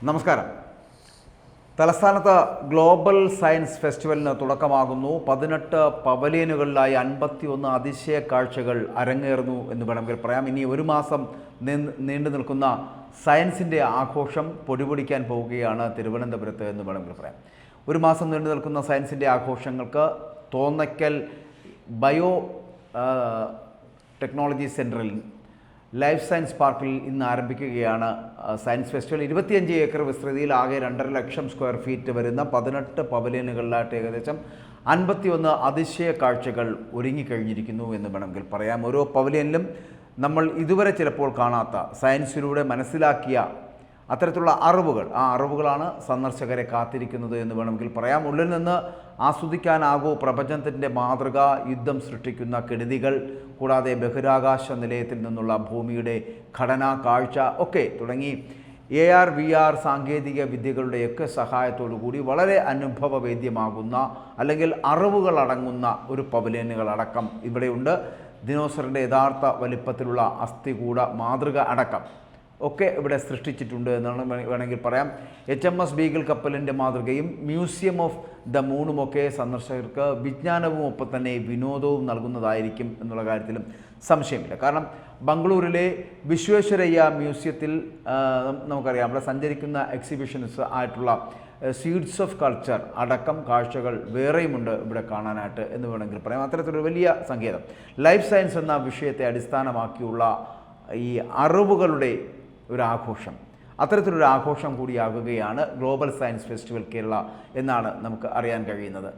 നമസ്കാരം. തലസ്ഥാനത്ത് global science ഫെസ്റ്റിവലിന് തുടക്കമാകുന്നു. 18 പവലിയനുകളിലായി 51 അതിശയ കാഴ്ചകൾ അരങ്ങേറുന്നു എന്ന് വേണമെങ്കിൽ പറയാം. ഇനി ഒരു മാസം നീണ്ടു നിൽക്കുന്ന സയൻസിൻ്റെ ആഘോഷം പൊടിപൊടിക്കാൻ പോവുകയാണ് തിരുവനന്തപുരത്ത് എന്ന് വേണമെങ്കിൽ പറയാം. ഒരു മാസം നീണ്ടു നിൽക്കുന്ന സയൻസിൻ്റെ ആഘോഷങ്ങൾക്ക് തോന്നയ്ക്കൽ ബയോ ടെക്നോളജി സെൻറ്ററിൽ ലൈഫ് സയൻസ് പാർക്കിൽ ഇന്ന് ആരംഭിക്കുകയാണ് സയൻസ് ഫെസ്റ്റിവൽ. 25 ഏക്കർ വിസ്തൃതിയിൽ ആകെ 2.5 ലക്ഷം സ്ക്വയർ ഫീറ്റ് വരുന്ന 18 പവലിയനുകളിലായിട്ട് ഏകദേശം 51 അതിശയ കാഴ്ചകൾ ഒരുങ്ങിക്കഴിഞ്ഞിരിക്കുന്നു എന്ന് വേണമെങ്കിൽ പറയാം. ഓരോ പവലിയനിലും നമ്മൾ ഇതുവരെ ചിലപ്പോൾ കാണാത്ത സയൻസിലൂടെ മനസ്സിലാക്കിയ അത്തരത്തിലുള്ള അറിവുകളാണ് സന്ദർശകരെ കാത്തിരിക്കുന്നത് എന്ന് വേണമെങ്കിൽ പറയാം. ഉള്ളിൽ നിന്ന് ആസ്വദിക്കാനാകൂ പ്രപഞ്ചത്തിൻ്റെ മാതൃക, യുദ്ധം സൃഷ്ടിക്കുന്ന കെടുതികൾ, കൂടാതെ ബഹിരാകാശ നിലയത്തിൽ നിന്നുള്ള ഭൂമിയുടെ ഘടന, കാഴ്ച ഒക്കെ തുടങ്ങി AR VR സാങ്കേതിക വിദ്യകളുടെയൊക്കെ സഹായത്തോടുകൂടി വളരെ അനുഭവവേദ്യമാകുന്ന അല്ലെങ്കിൽ അറിവുകളടങ്ങുന്ന ഒരു പവലിയനുകളടക്കം ഇവിടെയുണ്ട്. ദിനോസറിൻ്റെ യഥാർത്ഥ വലിപ്പത്തിലുള്ള അസ്ഥികൂട മാതൃക അടക്കം ഒക്കെ ഇവിടെ സൃഷ്ടിച്ചിട്ടുണ്ട് എന്നാണ് വേണമെങ്കിൽ പറയാം. HMS ബീഗിൾ കപ്പലിൻ്റെ മാതൃകയും മ്യൂസിയം ഓഫ് ദ മൂണുമൊക്കെ സന്ദർശകർക്ക് വിജ്ഞാനവും ഒപ്പം തന്നെ വിനോദവും നൽകുന്നതായിരിക്കും എന്നുള്ള കാര്യത്തിലും സംശയമില്ല. കാരണം ബംഗളൂരിലെ വിശ്വേശ്വരയ്യ മ്യൂസിയത്തിൽ നമുക്കറിയാം അവിടെ സഞ്ചരിക്കുന്ന എക്സിബിഷൻസ് ആയിട്ടുള്ള സീഡ്സ് ഓഫ് കൾച്ചർ അടക്കം കാഴ്ചകൾ വേറെയുമുണ്ട് ഇവിടെ കാണാനായിട്ട് എന്ന് വേണമെങ്കിൽ പറയാം. അത്തരത്തിലൊരു വലിയ സങ്കേതം. ലൈഫ് സയൻസ് എന്ന വിഷയത്തെ അടിസ്ഥാനമാക്കിയുള്ള ഈ അറിവുകളുടെ ഒരു ആഘോഷം, അത്തരത്തിലൊരു ആഘോഷം കൂടിയാകുകയാണ് ഗ്ലോബൽ സയൻസ് ഫെസ്റ്റിവൽ കേരള എന്നാണ് നമുക്ക് അറിയാൻ കഴിയുന്നത്.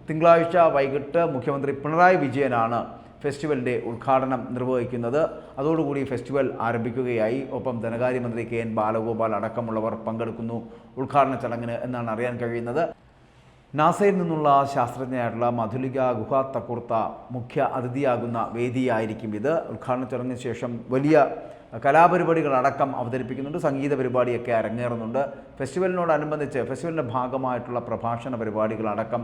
തിങ്കളാഴ്ച വൈകിട്ട് മുഖ്യമന്ത്രി പിണറായി വിജയനാണ് ഫെസ്റ്റിവലിൻ്റെ ഉദ്ഘാടനം നിർവഹിക്കുന്നത്. അതോടുകൂടി ഫെസ്റ്റിവൽ ആരംഭിക്കുകയായി. ഒപ്പം ധനകാര്യമന്ത്രി KN ബാലഗോപാൽ അടക്കമുള്ളവർ പങ്കെടുക്കുന്നു ഉദ്ഘാടന ചടങ്ങിന് എന്നാണ് അറിയാൻ കഴിയുന്നത്. നാസയിൽ നിന്നുള്ള ശാസ്ത്രജ്ഞയായിട്ടുള്ള മധുലിക ഗുഹാത്തക്കുർത്ത മുഖ്യ അതിഥിയാകുന്ന വേദിയായിരിക്കും ഇത്. ഉദ്ഘാടന ചടങ്ങിന് ശേഷം വലിയ കലാപരിപാടികളടക്കം അവതരിപ്പിക്കുന്നുണ്ട്. സംഗീത പരിപാടിയൊക്കെ അരങ്ങേറുന്നുണ്ട്. ഫെസ്റ്റിവലിനോടനുബന്ധിച്ച് ഫെസ്റ്റിവലിൻ്റെ ഭാഗമായിട്ടുള്ള പ്രഭാഷണ പരിപാടികളടക്കം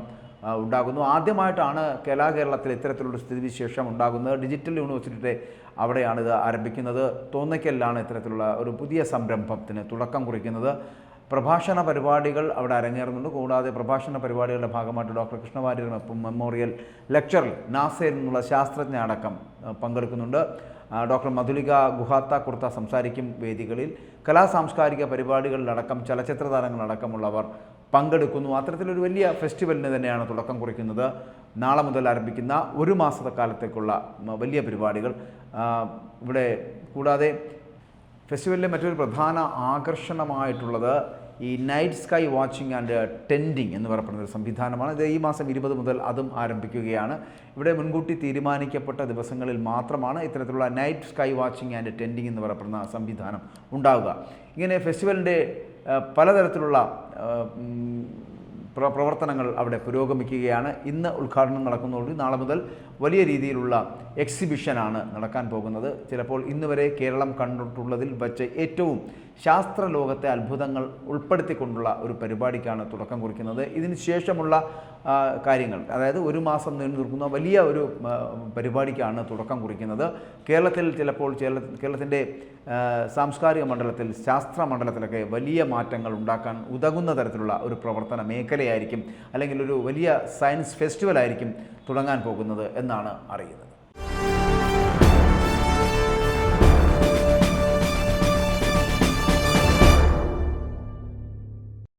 ഉണ്ടാകുന്നു. ആദ്യമായിട്ടാണ് കേരളത്തിൽ ഇത്തരത്തിലുള്ള സ്ഥിതിവിശേഷം ഉണ്ടാകുന്നത്. ഡിജിറ്റൽ യൂണിവേഴ്സിറ്റിയുടെ അവിടെയാണിത് ആരംഭിക്കുന്നത്. തോന്നയ്ക്കലിലാണ് ഇത്തരത്തിലുള്ള ഒരു പുതിയ സംരംഭത്തിന് തുടക്കം കുറിക്കുന്നത്. പ്രഭാഷണ പരിപാടികൾ അവിടെ അരങ്ങേറുന്നുണ്ട്. കൂടാതെ പ്രഭാഷണ പരിപാടികളുടെ ഭാഗമായിട്ട് ഡോക്ടർ കൃഷ്ണവാര്യർ മെമ്മോറിയൽ ലെക്ചറിൽ നാസയിൽ നിന്നുള്ള ശാസ്ത്രജ്ഞ അടക്കം പങ്കെടുക്കുന്നുണ്ട്. ഡോക്ടർ മധുലിക ഗുഹാത്തക്കുർത്ത സംസാരിക്കും വേദികളിൽ. സാംസ്കാരിക പരിപാടികളിലടക്കം ചലച്ചിത്ര താരങ്ങളടക്കമുള്ളവർ പങ്കെടുക്കുന്നു. അത്തരത്തിലൊരു വലിയ ഫെസ്റ്റിവലിന് തന്നെയാണ് തുടക്കം കുറിക്കുന്നത്. നാളെ മുതൽ ആരംഭിക്കുന്ന ഒരു മാസക്കാലത്തേക്കുള്ള വലിയ പരിപാടികൾ ഇവിടെ. കൂടാതെ ഫെസ്റ്റിവലിലെ മറ്റൊരു പ്രധാന ആകർഷണമായിട്ടുള്ളത് ഈ night sky watching and tending എന്ന് പറയപ്പെടുന്ന ഒരു സംവിധാനമാണ്. ഇത് ഈ മാസം 20 മുതൽ അതും ആരംഭിക്കുകയാണ്. ഇവിടെ മുൻകൂട്ടി തീരുമാനിക്കപ്പെട്ട ദിവസങ്ങളിൽ മാത്രമാണ് ഇത്തരത്തിലുള്ള night sky watching and tending എന്ന് പറയപ്പെടുന്ന സംവിധാനം ഉണ്ടാവുക. ഇങ്ങനെ ഫെസ്റ്റിവലിൻ്റെ പലതരത്തിലുള്ള പ്രവർത്തനങ്ങൾ അവിടെ പുരോഗമിക്കുകയാണ്. ഇന്ന് ഉദ്ഘാടനം നടക്കുന്നതോടുകൂടി നാളെ മുതൽ വലിയ രീതിയിലുള്ള എക്സിബിഷനാണ് നടക്കാൻ പോകുന്നത്. ചിലപ്പോൾ ഇന്ന് വരെ കേരളം കണ്ടിട്ടുള്ളതിൽ വച്ച് ഏറ്റവും ശാസ്ത്രലോകത്തെ അത്ഭുതങ്ങൾ ഉൾപ്പെടുത്തിക്കൊണ്ടുള്ള ഒരു പരിപാടിക്കാണ് തുടക്കം കുറിക്കുന്നത്. ഇതിന് ശേഷമുള്ള കാര്യങ്ങൾ, അതായത് ഒരു മാസം നീണ്ടു നിൽക്കുന്ന വലിയ ഒരു പരിപാടിക്കാണ് തുടക്കം കുറിക്കുന്നത്. കേരളത്തിൻ്റെ സാംസ്കാരിക മണ്ഡലത്തിൽ, ശാസ്ത്ര മണ്ഡലത്തിലൊക്കെ വലിയ മാറ്റങ്ങൾ ഉണ്ടാക്കാൻ ഉതകുന്ന തരത്തിലുള്ള ഒരു പ്രവർത്തന മേഖലയായിരിക്കും, അല്ലെങ്കിൽ ഒരു വലിയ സയൻസ് ഫെസ്റ്റിവലായിരിക്കും തുടങ്ങാൻ പോകുന്നത് എന്നാണ് അറിയുന്നത്.